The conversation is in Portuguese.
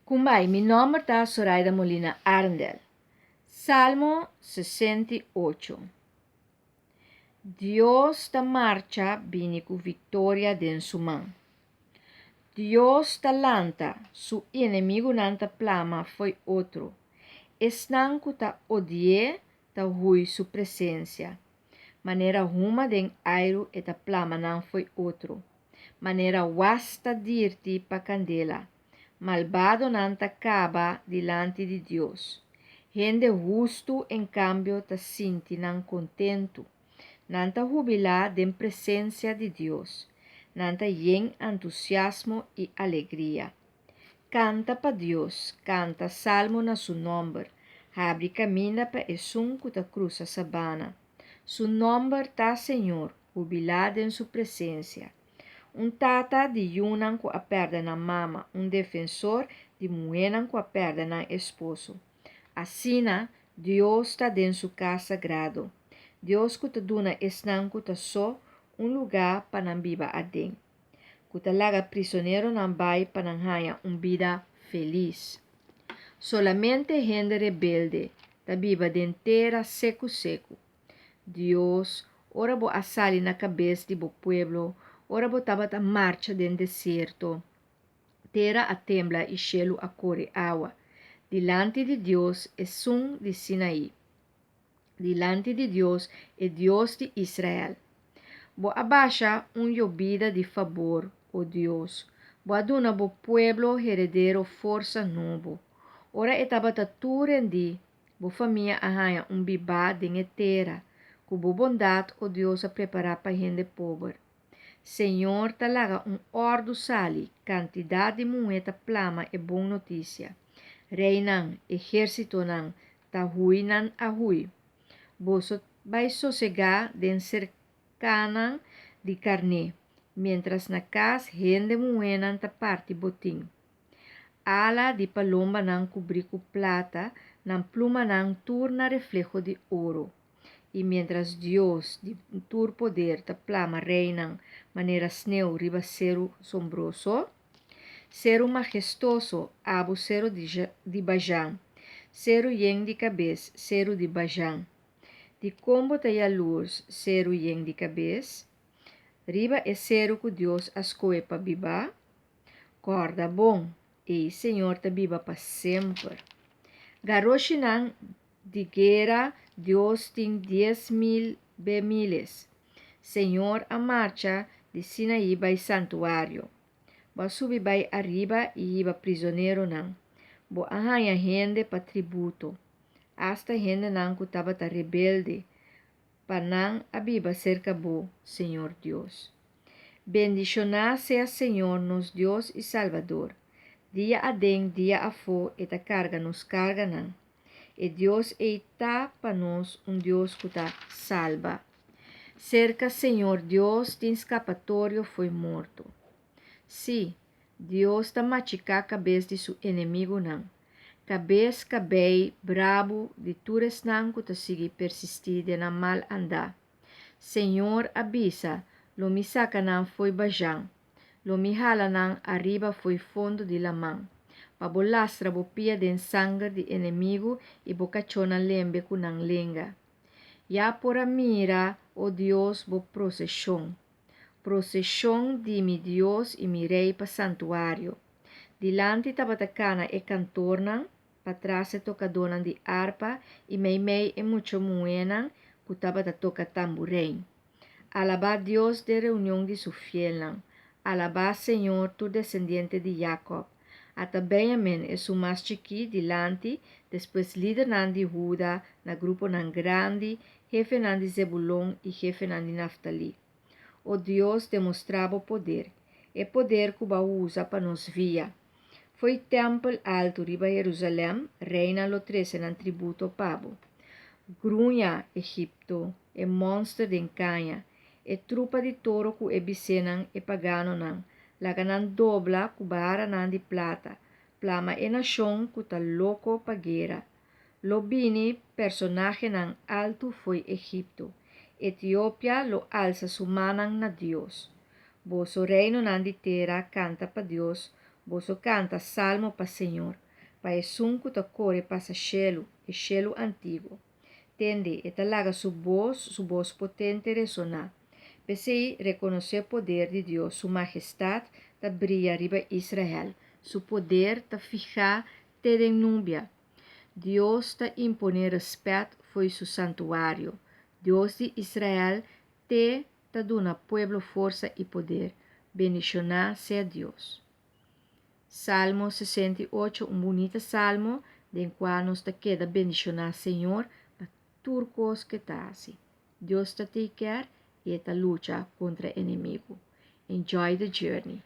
Kumbai, mi nome está Zoraida Molina Arndel. Salmo 68. Dios da marcha vini cu victoria den su man. Dios talanta, su inimigo nanta plama foi outro. Esnanco ta odie, ta hui su presença. Maneira ruma den airo e ta plama nan foi outro. Maneira wasta dirti pa candela. Malvado nanta caba dilante de Deus. Gente justo, em cambio, ta sinti nan contento. Nanta jubila den presença de Deus. Nanta yen entusiasmo e alegria. Canta pa Deus, canta salmo na su nombre. Abre camina pa esun ta cruza sabana. Su nombre ta Senhor, jubilado em su presença. Tata de yunan ku a perda na mama, defensor de muenan ku a perda na esposo. Assina, Deus está dentro su casa sagrado. Deus ku ta duna esnan ku ta só lugar para não viva aden. Ku ta laga prisioneiro nan bai para não haya vida feliz. Solamente gente rebelde ta viva dentera seco. Deus, ora bo asali na cabeça de bo pueblo, ora botava a marcha dentro deserto. Terra a tembla e cielo a corre água. Dilante de Deus é som de Sinaí. Dilante de Deus é Deus de Israel. Bo abaixa llovida de favor, oh Deus. Bo aduna bo pueblo heredero força novo. Ora etaba tu rendi, bo família arranha bibá de terra. Com bo bondade, oh Deus, a preparar para gente pobre. Senhor, talaga ordo sali, quantidade de moeda plama e boa notícia. Reinan, exército nan, ta hui nan a hui. Boso vai sossegar den cercanan de carne, mientras na casa gente moenan ta parte botim. Ala de palomba nan cobrir com plata, nan pluma nan turna reflejo de ouro. E mientras Deus, de tur poder, ta plama reinan, maneira sneu riba cero sombroso, cero majestoso, abo cero de Bajan, cero yen de cabeça, cero de Bajan. De combo ta a luz, cero yen de cabeça, riba é cero que Deus ascoe pa biba, corda bom, e Senhor ta biba pa sempre. Garoshinan de guerra, Deus tem 10.000 bemiles. Senhor, a marcha de Sinaí vai santuário. Bo subi vai arriba e iba prisioneiro nan. Bo arranha gente pa tributo. Hasta gente nan que tava ta rebelde. Pa nan abiba cerca bo, Senhor Deus. Bendicionar sea Senhor nos Deus e Salvador. Dia adem, dia afo, eta carga nos carga nan. E Deus está para nós Deus que está salva. Cerca, Senhor Deus, de escapatório foi morto. Sim, Deus está machucar a cabeça de seu inimigo não. Cabeça, cabei, brabo, de tures não que está seguir persistir de na mal andar. Senhor, avisa, lo mi saca não foi bajão. Lo mi hala não arriba foi fundo de la mão. Pabolastra bo pia den sangue de inimigo e bocachona lembe kunang lenga. Ya por mira, oh Dios, bo procesión. Procesión de mi Dios y mi rey pa santuario. Dilante tabatacana e cantornan, patrás e tocadonan de arpa y mei e mucho muenan, kutabata toca tamburén. Alaba Dios de reunión de su fielan. Alaba Señor tu descendiente de Jacob. Ata Benjamin é o mais chiqui dilante, depois líder nan de Judá, na grupo nan grande, jefe nan de Zebulon e jefe nan de Naftali. O Deus demonstrava o poder, e poder que usa para nos via. Foi templo alto riba Jerusalém, reina lo 13 nan tributo pabo. Grunha, Egipto, e monstro de encanha, e trupa de toro ku ebisenan e pagano nan, laganan dobla ku bara nan de plata, plama e nação ku ta louco pa guerra. Lobini, personaje nan alto foi Egipto. Etiópia lo alza su manan na Dios. Boso reino nan de terra canta pa Dios, Boso canta salmo para Senhor. Para o sunco ta corre passa e chelo antigo. Tende e talaga su voz potente ressonar. Pensei reconhecer o poder de Deus, sua majestade ta brilha riba Israel. Su poder ta fija te de núbia. Deus ta imponer respeito foi su santuário. Deus de Israel te ta dona pueblo força e poder. Bendicionar sea Deus. Salmo 68, bonito salmo, de qual nos te queda bendicionar Senhor para turcos que tá assim. Deus te quer e te luta contra o inimigo. Enjoy the journey.